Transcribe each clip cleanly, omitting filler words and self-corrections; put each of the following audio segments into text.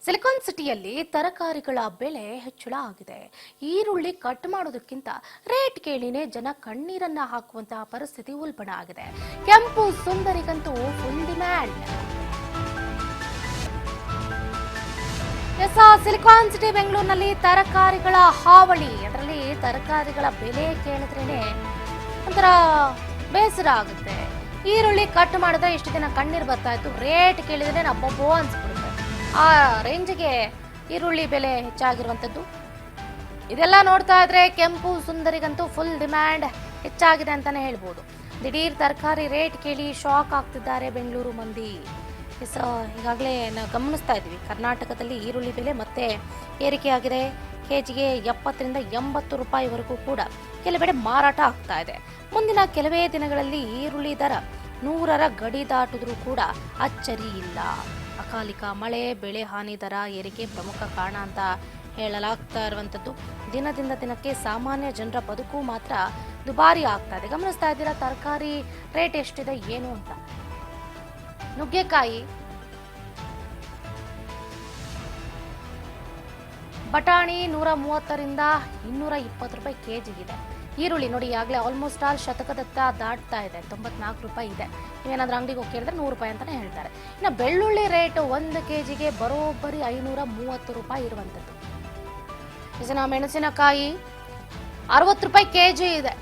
Silicon ಸಿಟಿಯಲ್ಲಿ ತರಕಾರಿಗಳ ಬೆಲೆ ಹೆಚ್ಚಳ ಆಗಿದೆ. ಈರುಳ್ಳಿ ಕಟ್ ಮಾಡೋದಕ್ಕಿಂತ ರೇಟ್ ಕೇಳಿನೇ ಜನ ಕಣ್ಣೀರನ್ನ ಹಾಕುವಂತಹ ಪರಿಸ್ಥಿತಿ ಉಲ್ಬಣ ಆಗಿದೆ. ಕೆಂಪು ಸುಂದರಿಗಂತೂ ಫುಲ್ ಡಿಮ್ಯಾಂಡ್. ಸಿಲಿಕಾನ್ ಸಿಟಿ ಬೆಂಗಳೂರಿನಲ್ಲಿ ತರಕಾರಿಗಳ ಹಾವಳಿ. ಅದರಲ್ಲಿ ತರಕಾರಿಗಳ ಬೆಲೆ ಕೇಳಿದ್ರೇನೆ ಒಂಥರ ಬೇಸರ ಆಗುತ್ತೆ. ಈರುಳ್ಳಿ ಕಟ್ ಮಾಡಿದ್ರೆ ಇಷ್ಟು ದಿನ ಕಣ್ಣೀರು ಬರ್ತಾ ಇತ್ತು, ರೇಟ್ ಕೇಳಿದ್ರೆ ನಬ್ಬಬ್ಬೋ ಅನ್ಸ್ಬಿಡುತ್ತೆ. ಆ ರೇಂಜ್ಗೆ ಈರುಳ್ಳಿ ಬೆಲೆ ಹೆಚ್ಚಾಗಿರುವಂಥದ್ದು. ಇದೆಲ್ಲ ನೋಡ್ತಾ ಇದ್ರೆ ಕೆಂಪು ಸುಂದರಿಗಂತೂ ಫುಲ್ ಡಿಮ್ಯಾಂಡ್ ಹೆಚ್ಚಾಗಿದೆ ಅಂತಾನೆ ಹೇಳ್ಬೋದು. ದಿಢೀರ್ ತರಕಾರಿ ರೇಟ್ ಕೇಳಿ ಶಾಕ್ ಆಗ್ತಿದ್ದಾರೆ ಬೆಂಗಳೂರು ಮಂದಿ. ಈಗಾಗಲೇ ನಾವು ಗಮನಿಸ್ತಾ ಇದ್ವಿ, ಕರ್ನಾಟಕದಲ್ಲಿ ಈರುಳ್ಳಿ ಬೆಲೆ ಮತ್ತೆ ಏರಿಕೆಯಾಗಿದೆ. ಕೆಜಿಗೆ 70 ರಿಂದ 80 ರೂಪಾಯಿವರೆಗೂ ಕೂಡ ಕೆಲವೆಡೆ ಮಾರಾಟ ಆಗ್ತಾ ಇದೆ. ಮುಂದಿನ ಕೆಲವೇ ದಿನಗಳಲ್ಲಿ ಈರುಳ್ಳಿ ದರ 100ರ ಗಡಿ ದಾಟಿದ್ರೂ ಕೂಡ ಅಚ್ಚರಿ ಇಲ್ಲ. ಅಕಾಲಿಕ ಮಳೆ, ಬೆಳೆ ಹಾನಿ ದರ ಏರಿಕೆ ಪ್ರಮುಖ ಕಾರಣ ಅಂತ ಹೇಳಲಾಗ್ತಾ ಇರುವಂಥದ್ದು. ದಿನದಿಂದ ದಿನಕ್ಕೆ ಸಾಮಾನ್ಯ ಜನರ ಬದುಕು ಮಾತ್ರ ದುಬಾರಿ ಆಗ್ತಾ ಇದೆ. ಗಮನಿಸ್ತಾ ಇದ್ದೀರಾ ತರಕಾರಿ ರೇಟ್ ಎಷ್ಟಿದೆ ಏನು ಅಂತ. ನುಗ್ಗೆಕಾಯಿ, ಬಟಾಣಿ 130 ರಿಂದ 220 ರೂಪಾಯಿ ಕೆಜಿಗಿದೆ. ಈರುಳ್ಳಿ ನೋಡಿ ಈಗಾಗಲೇ ಆಲ್ಮೋಸ್ಟ್ ಆಲ್ ಶತಕದತ್ತ ದಾಟ್ತಾ ಇದೆ, 94 ರೂಪಾಯಿ ಇದೆ. ನೀವೇನಾದ್ರೂ ಅಂಗಡಿಗೆ ಹೋಗಿ ಕೇಳಿದ್ರೆ 100 ರೂಪಾಯಿ ಅಂತಾನೆ ಹೇಳ್ತಾರೆ. ಇನ್ನು ಬೆಳ್ಳುಳ್ಳಿ ರೇಟ್ 1 ಕೆಜಿಗೆ ಬರೋಬ್ಬರಿ 530 ರೂಪಾಯಿ ಇರುವಂಥದ್ದು. ಇದನ್ನ ಮೆಣಸಿನಕಾಯಿ 60 ರೂಪಾಯಿ ಕೆಜಿ ಇದೆ.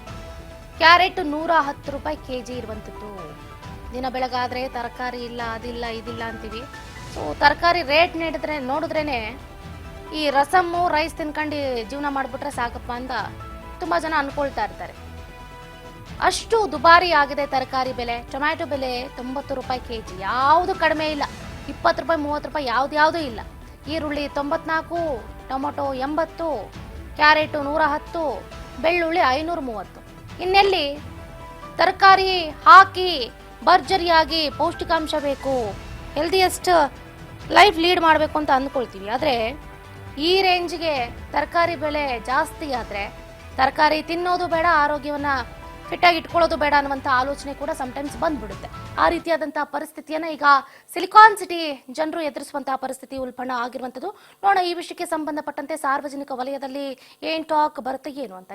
ಕ್ಯಾರೆಟ್ 110 ರೂಪಾಯಿ ಕೆಜಿ ಇರುವಂಥದ್ದು. ದಿನ ಬೆಳಗಾದ್ರೆ ತರಕಾರಿ ಇಲ್ಲ, ಅದಿಲ್ಲ, ಇದಿಲ್ಲ ಅಂತೀವಿ. ಸೊ ತರಕಾರಿ ರೇಟ್ ನೋಡಿದ್ರೇನೆ ಈ ರಸಮ್ಮು ರೈಸ್ ತಿನ್ಕೊಂಡು ಜೀವನ ಮಾಡ್ಬಿಟ್ರೆ ಸಾಕಪ್ಪ ಅಂತ ತುಂಬಾ ಜನ ಅನ್ಕೊಳ್ತಾ ಇರ್ತಾರೆ. ಅಷ್ಟು ದುಬಾರಿ ಆಗಿದೆ ತರಕಾರಿ ಬೆಲೆ. ಟೊಮ್ಯಾಟೊ ಬೆಲೆ 90 ರೂಪಾಯಿ ಕೆಜಿ, ಯಾವುದು ಕಡಿಮೆ ಇಲ್ಲ. 20 ರೂಪಾಯಿ 30 ರೂಪಾಯಿ ಯಾವ್ದು ಇಲ್ಲ. ಈರುಳ್ಳಿ 94, ಟೊಮೊಟೊ 80, ಕ್ಯಾರೆಟ್ 110, ಬೆಳ್ಳುಳ್ಳಿ 530. ಇನ್ನೆಲ್ಲಿ ತರಕಾರಿ ಹಾಕಿ ಭರ್ಜರಿಯಾಗಿ ಪೌಷ್ಟಿಕಾಂಶ ಬೇಕು, ಹೆಲ್ದಿಯೆಸ್ಟ್ ಲೈಫ್ ಲೀಡ್ ಮಾಡಬೇಕು ಅಂತ ಅಂದ್ಕೊಳ್ತೀವಿ. ಆದರೆ ಈ ರೇಂಜ್ಗೆ ತರಕಾರಿ ಬೆಲೆ ಜಾಸ್ತಿ ಆದರೆ ತರಕಾರಿ ತಿನ್ನೋದು ಬೇಡ, ಆರೋಗ್ಯವನ್ನ ಫಿಟ್ ಆಗಿ ಇಟ್ಕೊಳ್ಳೋದು ಬೇಡ ಅನ್ನುವಂಥ ಆಲೋಚನೆ ಕೂಡ ಸಮಟೈಮ್ಸ್ ಬಂದ್ಬಿಡುತ್ತೆ. ಆ ರೀತಿಯಾದಂತಹ ಪರಿಸ್ಥಿತಿಯನ್ನ ಈಗ ಸಿಲಿಕಾನ್ ಸಿಟಿ ಜನರು ಎದುರಿಸುವಂತಹ ಪರಿಸ್ಥಿತಿ ಉಲ್ಬಣ ಆಗಿರುವಂಥದ್ದು. ನೋಡೋಣ ಈ ವಿಷಯಕ್ಕೆ ಸಂಬಂಧಪಟ್ಟಂತೆ ಸಾರ್ವಜನಿಕ ವಲಯದಲ್ಲಿ ಏನ್ ಟಾಕ್ ಬರುತ್ತೆ ಏನು ಅಂತ.